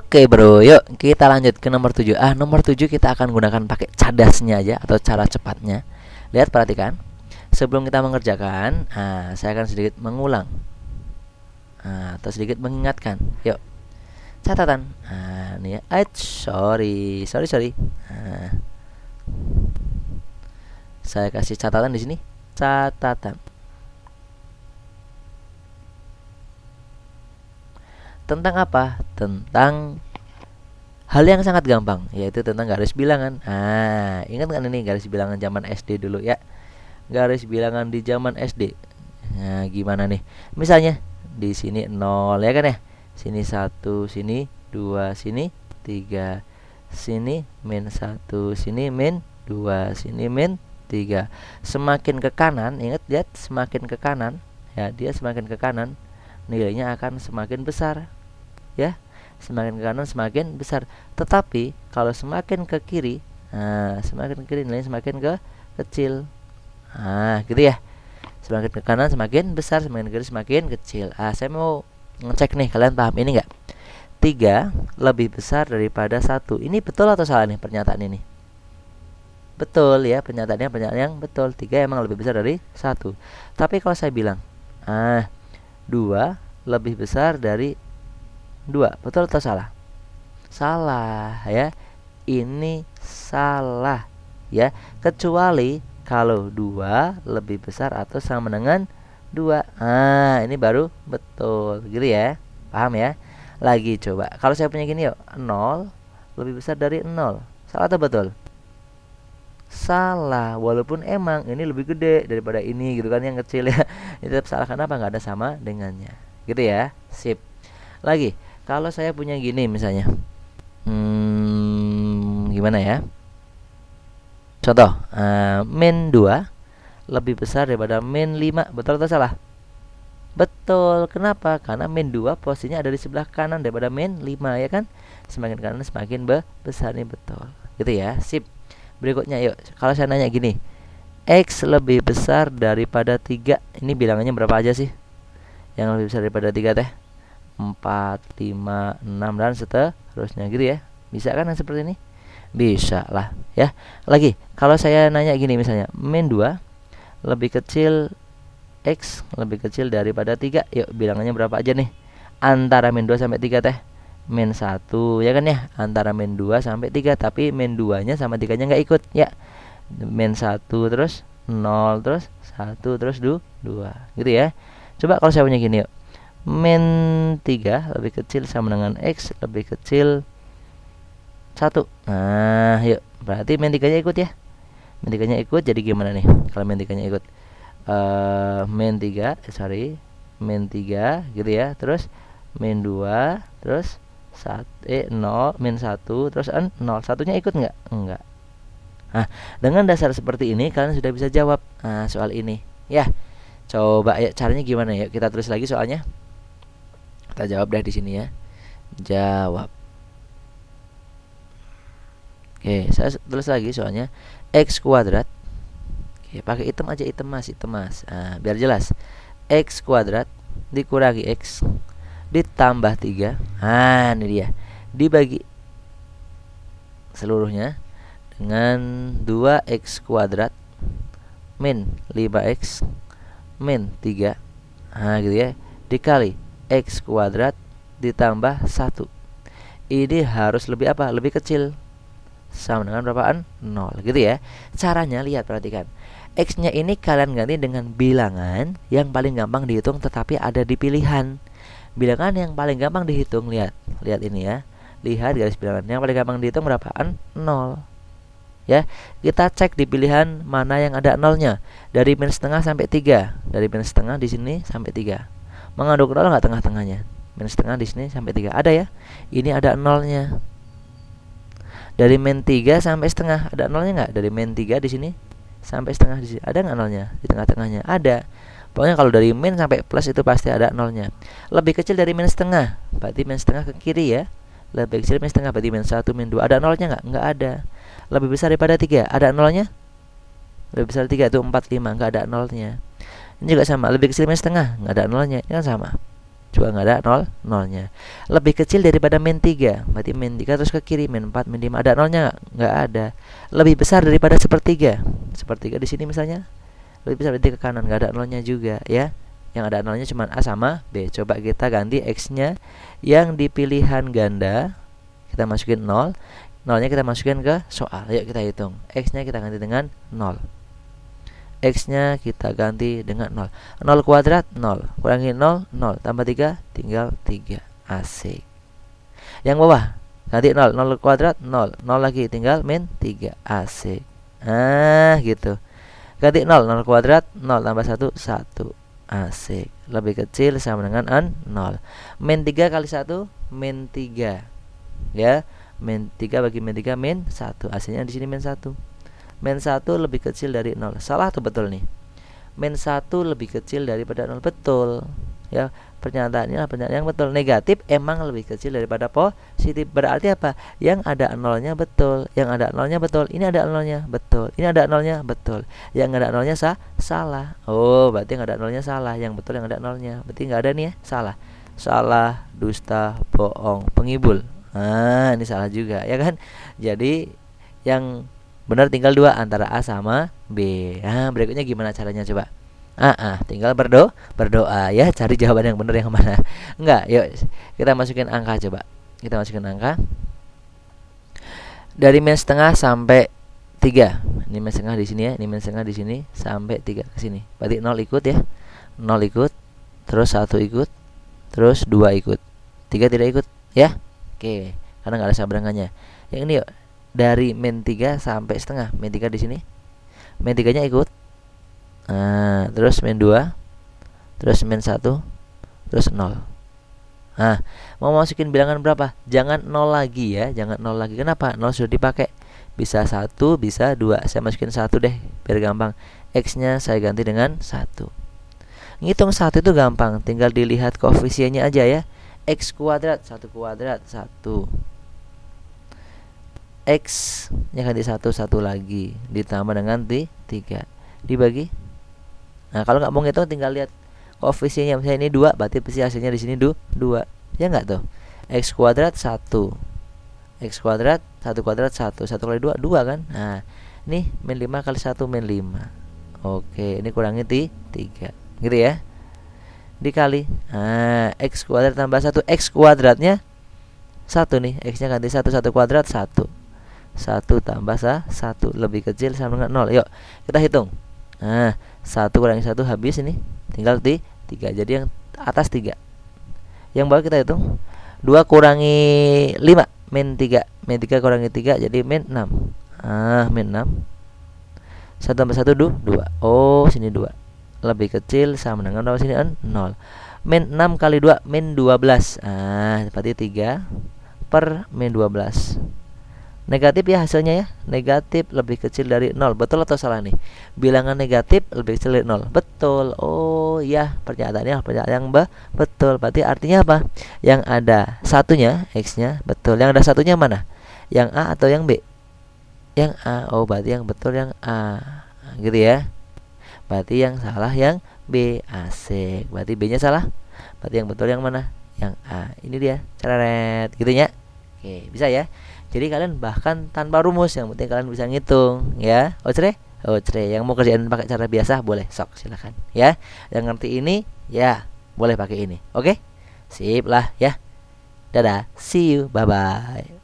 Oke bro, yuk kita lanjut ke nomor 7. Nomor 7 kita akan gunakan pakai cadasnya aja atau cara cepatnya. Lihat, perhatikan. Sebelum kita mengerjakan, saya akan sedikit mengulang atau sedikit mengingatkan. Yuk, catatan. Nih ya. Sorry. Saya kasih catatan di sini. Catatan. Tentang apa? Tentang hal yang sangat gampang, yaitu tentang garis bilangan. Ingat kan ini garis bilangan zaman SD dulu ya. Garis bilangan di zaman SD. Nah, gimana nih? Misalnya di sini 0 ya kan ya. Sini 1, sini 2, sini 3. Sini min 1, sini min 2, sini min 3. Semakin ke kanan, ingat, lihat, semakin ke kanan ya, dia semakin ke kanan nilainya akan semakin besar. Ya, semakin ke kanan semakin besar. Tetapi kalau semakin ke kiri, semakin ke kiri nilainya semakin ke kecil. Gitu ya. Semakin ke kanan semakin besar, semakin ke kiri semakin kecil. Saya mau ngecek nih, kalian paham ini enggak? 3 lebih besar daripada 1. Ini betul atau salah nih pernyataan ini? Betul ya, pernyataannya pernyataan yang betul. 3 emang lebih besar dari 1. Tapi kalau saya bilang 2 lebih besar dari 2, betul atau salah? Salah ya. Ini salah ya. Kecuali kalau 2 lebih besar atau sama dengan 2. Ini baru betul gitu ya. Paham ya? Lagi coba. Kalau saya punya gini yuk, 0 lebih besar dari 0. Salah atau betul? Salah, walaupun emang ini lebih gede daripada ini gitu kan, yang kecil ya. Itu tetap salah, kenapa? Nggak ada sama dengannya. Gitu ya. Sip. Lagi, kalau saya punya gini misalnya, gimana ya? Contoh, min 2 lebih besar daripada min 5. Betul atau salah? Betul. Kenapa? Karena min 2 posisinya ada di sebelah kanan daripada min 5 ya kan? Semakin kanan semakin besar nih, betul. Gitu ya. Sip. Berikutnya yuk, kalau saya nanya gini, X lebih besar daripada 3. Ini bilangannya berapa aja sih? Yang lebih besar daripada 3 teh? 4, 5, 6 dan seterusnya gitu ya. Bisa kan yang seperti ini? Bisa lah ya. Lagi, kalau saya nanya gini misalnya, min 2 lebih kecil, X lebih kecil daripada 3. Yuk, bilangannya berapa aja nih? Antara min 2 sampai 3 teh? Min 1 ya kan ya. Antara min 2 sampai 3, tapi min 2 nya sama 3 nya nggak ikut ya. Min 1 terus 0 terus 1 terus 2 gitu ya. Coba kalau saya punya gini yuk, min 3 lebih kecil sama dengan X lebih kecil 1. Yuk, berarti min 3 nya ikut ya. Min 3 nya ikut, jadi gimana nih kalau min 3 nya ikut? Min 3 gitu ya. Terus min 2 terus 0 min 1 terus 0. 1 nya ikut nggak? Enggak. Dengan dasar seperti ini kalian sudah bisa jawab soal ini ya. Coba ya, caranya gimana ya? Kita tulis lagi soalnya. Kita jawab deh di sini ya. Jawab. Oke, saya tulis lagi soalnya. X kuadrat. Oke, pakai hitam aja, hitam mas. Biar jelas. X kuadrat dikurangi X ditambah 3. Ini dia. Dibagi seluruhnya dengan 2x kuadrat min 5x min 3. Gitu ya. Dikali x kuadrat ditambah 1. Ini harus lebih apa? Lebih kecil. Sama dengan berapaan? 0 gitu ya. Caranya lihat, perhatikan. X-nya ini kalian ganti dengan bilangan yang paling gampang dihitung tetapi ada di pilihan. Bilangan yang paling gampang dihitung, lihat ini ya. Lihat garis bilangan yang paling gampang dihitung berapaan? 0. Ya, kita cek di pilihan mana yang ada 0-nya. Dari min setengah sampai 3. Dari min setengah di sini sampai 3. Mengandung 0 nggak tengah-tengahnya? Min setengah di sini sampai 3. Ada ya? Ini ada 0-nya. Dari min 3 sampai setengah ada 0-nya nggak? Dari min 3 di sini sampai setengah di sini ada nggak 0-nya? Di tengah-tengahnya ada. Pokoknya kalau dari min sampai plus itu pasti ada 0-nya. Lebih kecil dari min setengah, berarti min setengah ke kiri ya. Lebih kecil min setengah, berarti min 1, min 2. Ada 0-nya nggak? Nggak ada. Lebih besar daripada 3, ada 0-nya? Lebih besar 3 itu 4, 5, nggak ada 0-nya. Ini juga sama, lebih kecil min setengah, nggak ada 0-nya. Ini kan sama. juga nggak ada nolnya. Lebih kecil daripada min 3, berarti min 3 terus ke kiri, min 4, min 5, ada nolnya nggak ada. Lebih besar daripada sepertiga, sepertiga di sini misalnya lebih besar, berarti ke kanan, nggak ada nolnya juga ya. Yang ada nolnya cuma A sama B. Coba kita ganti X-nya yang di pilihan ganda, kita masukin 0, nolnya kita masukin ke soal. Yuk kita hitung. X-nya kita ganti dengan 0, X-nya kita ganti dengan 0. 0 kuadrat 0, kurangi 0, 0 tambah 3 tinggal 3. Asik. Yang bawah ganti 0, 0 kuadrat 0, 0 lagi tinggal min 3. Asik. Nah gitu. Ganti 0, 0 kuadrat 0 tambah 1, 1. Asik. Lebih kecil sama dengan 0. Min 3 kali 1 min 3. Ya, min 3 bagi min 3 min 1. Hasilnya di sini min 1. Min 1 lebih kecil dari 0. Salah atau betul nih? Min 1 lebih kecil daripada 0. Betul. Ya, pernyataannya pernyataan yang betul. Negatif emang lebih kecil daripada positif. Berarti apa? Yang ada 0-nya betul. Yang ada 0-nya betul. Ini ada 0-nya betul. Ini ada 0-nya betul. Yang ada 0-nya salah. Oh, berarti yang ada 0-nya salah. Yang betul yang ada 0-nya. Berarti nggak ada nih ya, salah. Salah, dusta, bohong, penghibul. Nah, ini salah juga, ya kan? Jadi yang benar tinggal 2 antara A sama B. Nah, berikutnya gimana caranya coba? Tinggal berdoa ya, cari jawaban yang benar yang mana. Enggak, yuk kita masukin angka coba. Kita masukin angka. Dari min setengah sampai 3. Ini min setengah di sini ya, ini min setengah di sini sampai 3 ke sini. Berarti 0 ikut ya. 0 ikut, terus 1 ikut, terus 2 ikut. 3 tidak ikut ya. Oke, karena nggak ada saberangannya. Yang ini yuk. Dari min 3 sampai setengah. Min 3 di sini. Min 3-nya ikut. Nah, terus min 2, terus min 1, terus 0. Nah, mau masukin bilangan berapa? Jangan 0 lagi ya, jangan 0 lagi. Kenapa? 0 sudah dipakai. Bisa 1, bisa 2. Saya masukin 1 deh, biar gampang. X-nya saya ganti dengan 1. Ngitung 1 itu gampang, tinggal dilihat koefisiennya aja ya. X kuadrat, 1 kuadrat, 1. X-nya ganti 1, 1 lagi. Ditambah dengan 3. Dibagi. Nah, kalau nggak mau ngitung tinggal lihat koefisiennya. Misalnya ini 2, berarti pasti hasilnya di sini 2. Ya nggak tuh? X kuadrat 1. X kuadrat 1 kuadrat 1. 1 kali 2 2 kan? Nah, ini min 5 kali 1 min 5. Oke, ini kurangi 3. Gitu ya. Dikali. Nah, X kuadrat tambah 1. X kuadratnya 1 nih. X-nya ganti 1. 1 kuadrat 1. 1 tambah 1 lebih kecil sama dengan 0. Yuk, kita hitung. Nah, 1 kurangi 1 habis ini. Tinggal 3. Jadi yang atas 3. Yang bawah kita hitung. 2 kurangi 5 min 3. Min 3 kurangi 3 jadi min 6. Min 6. 1 tambah 1 2. Oh, sini 2. Lebih kecil sama dengan berapa sini? 0. Min 6 kali 2 min 12. Berarti 3 per min 12. Negatif ya hasilnya ya. Negatif lebih kecil dari 0. Betul atau salah nih? Bilangan negatif lebih kecil dari 0. Betul. Oh ya, pernyataannya pernyataan yang betul. Berarti artinya apa? Yang ada satunya, X-nya betul. Yang ada satunya mana? Yang A atau yang B? Yang A. Oh, berarti yang betul yang A. Gitu ya. Berarti yang salah yang B. Asik. Berarti B-nya salah. Berarti yang betul yang mana? Yang A. Ini dia. Ceret. Gitu ya. Oke, bisa ya. Jadi kalian bahkan tanpa rumus, yang penting kalian bisa ngitung ya. Ocre. Yang mau kerjain pakai cara biasa boleh, sok silakan ya. Yang ngerti ini ya boleh pakai ini. Oke? Sip lah ya. Dadah. See you. Bye bye.